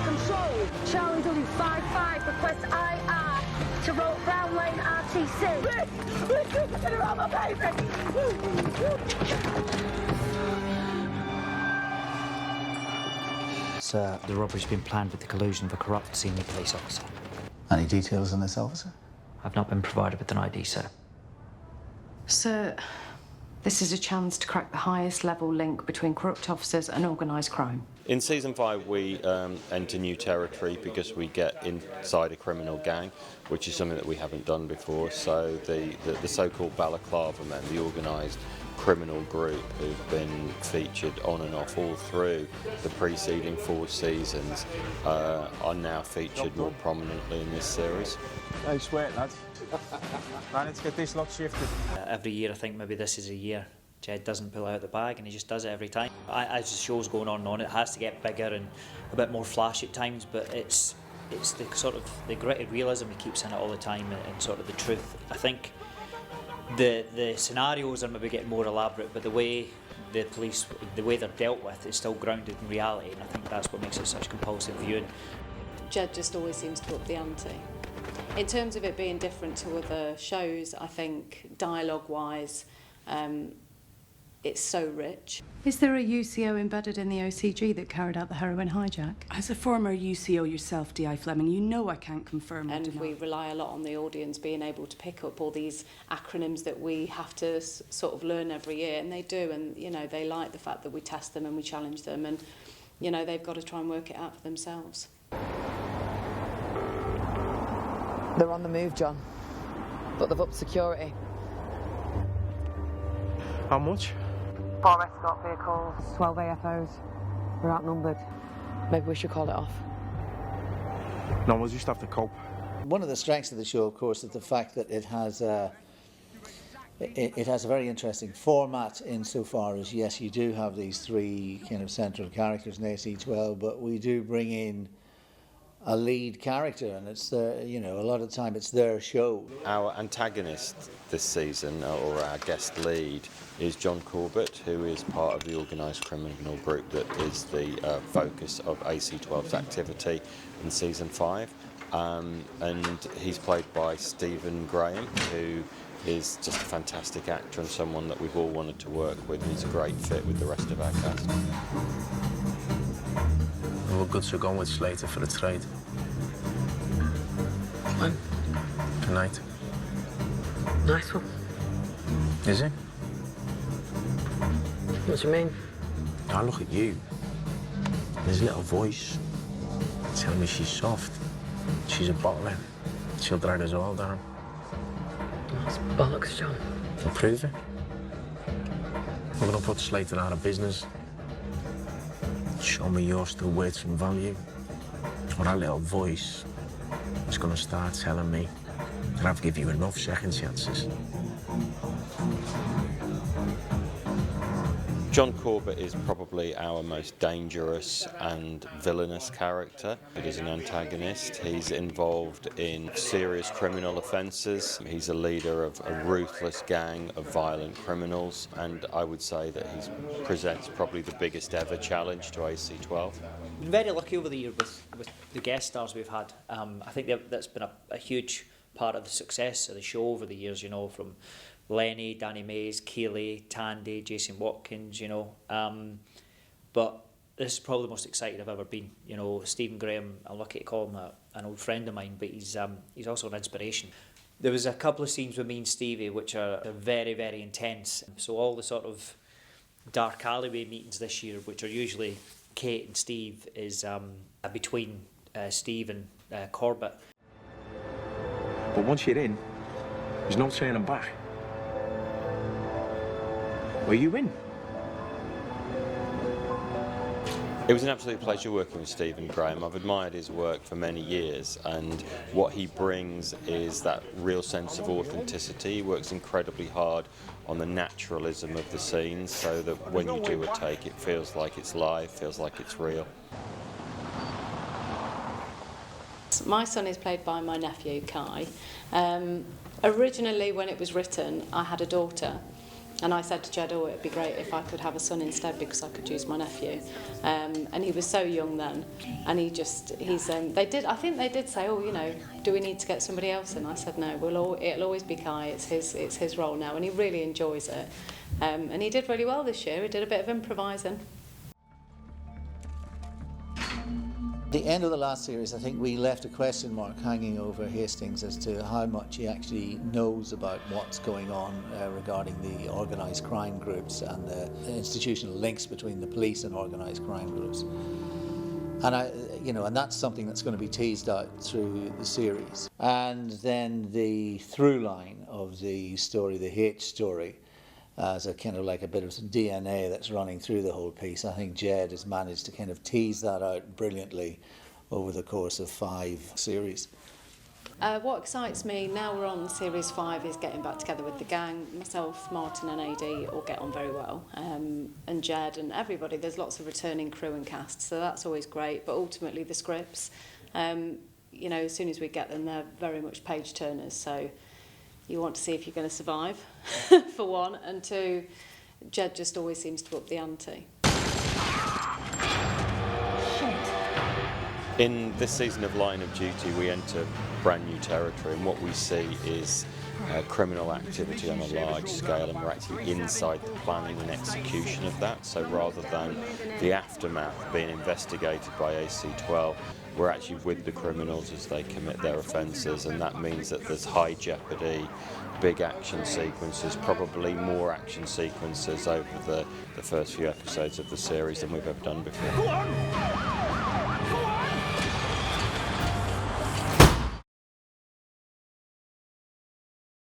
Control, Charlie W55 requests IR to Brown Lane RTC. Get around my baby! Sir, the robbery's been planned with the collusion of a corrupt senior police officer. Any details on this officer? I've not been provided with an ID, sir. Sir, this is a chance to crack the highest level link between corrupt officers and organised crime. In Season 5 we enter new territory because we get inside a criminal gang, which is something that we haven't done before. So the so-called Balaclava men, the organised criminal group who've been featured on and off all through the preceding 4 seasons, are now featured more prominently in this series. Hey, sweat, lads. Man, let's get this lot shifted. Every year I think maybe this is a year Jed doesn't pull out the bag, and he just does it every time. As the show's going on, it has to get bigger and a bit more flash at times, but it's the sort of the gritty realism he keeps in it all the time, and sort of the truth. I think the scenarios are maybe getting more elaborate, but the way the police, the way they're dealt with, is still grounded in reality, and I think that's what makes it such compulsive viewing. Jed just always seems to up the ante. In terms of it being different to other shows, I think dialogue-wise, it's so rich. Is there a UCO embedded in the OCG that carried out the heroin hijack? As a former UCO yourself, D.I. Fleming, you know I can't confirm or deny. We rely a lot on the audience being able to pick up all these acronyms that we have to sort of learn every year, and they do, and you know, they like the fact that we test them and we challenge them, and you know, they've got to try and work it out for themselves. They're on the move, John, but they've upped security. How much? 4 escort vehicles, 12 AFOs. We're outnumbered. Maybe we should call it off. No, we'll just have to cope. One of the strengths of the show, of course, is the fact that it has a very interesting format insofar as, yes, you do have these 3 kind of central characters in AC12, but we do bring in a lead character, and it's you know, a lot of the time it's their show. Our antagonist this season, or our guest lead, is John Corbett, who is part of the organised criminal group that is the focus of AC12's activity in Season 5. And he's played by Stephen Graham, who is just a fantastic actor and someone that we've all wanted to work with. He's a great fit with the rest of our cast. We're good to go with Slater for the trade. When? Tonight. Nice one. Is it? What do you mean? I look at you. There's a little voice telling me she's soft. She's a bottler. She'll drag us all down. That's bollocks, John. I'll prove it. We're gonna put Slater out of business. Show me you're still worth some value. Or that little voice is gonna start telling me that I've given you enough second chances. John Corbett is probably our most dangerous and villainous character. He is an antagonist. He's involved in serious criminal offences. He's a leader of a ruthless gang of violent criminals, and I would say that he presents probably the biggest ever challenge to AC12. Been very lucky over the year with the guest stars we've had. I think that's been a huge part of the success of the show over the years, you know, from Lenny, Danny Mays, Keeley, Tandy, Jason Watkins, you know. But this is probably the most excited I've ever been. You know, Stephen Graham, I'm lucky to call him an old friend of mine, but he's also an inspiration. There was a couple of scenes with me and Stevie which are very, very intense. So all the sort of dark alleyway meetings this year, which are usually Kate and Steve, is between Steve and Corbett. But once you're in, there's no turning back. Were you in? It was an absolute pleasure working with Stephen Graham. I've admired his work for many years, and what he brings is that real sense of authenticity. He works incredibly hard on the naturalism of the scenes, so that when you do a take, it feels like it's live, feels like it's real. My son is played by my nephew, Kai. Originally, when it was written, I had a daughter. And I said to Jed, oh, it'd be great if I could have a son instead because I could use my nephew. And he was so young then, and I think they did say, oh, you know, do we need to get somebody else in? I said no, it'll always be Kai. It's his role now, and he really enjoys it. And he did really well this year. He did a bit of improvising. At the end of the last series, I think we left a question mark hanging over Hastings as to how much he actually knows about what's going on regarding the organised crime groups and the institutional links between the police and organised crime groups. And and that's something that's going to be teased out through the series. And then the through line of the story, the H story, as a kind of like a bit of some DNA that's running through the whole piece. I think Jed has managed to kind of tease that out brilliantly over the course of 5 series. What excites me, now we're on series 5, is getting back together with the gang. Myself, Martin and AD all get on very well, and Jed and everybody. There's lots of returning crew and cast, so that's always great. But ultimately the scripts, as soon as we get them, they're very much page turners, so you want to see if you're going to survive, for one, and 2, Jed just always seems to up the ante. In this season of Line of Duty, we enter brand new territory, and what we see is criminal activity on a large scale, and we're actually inside the planning and execution of that. So rather than the aftermath being investigated by AC-12, we're actually with the criminals as they commit their offences, and that means that there's high jeopardy, big action sequences, probably more action sequences over the first few episodes of the series than we've ever done before.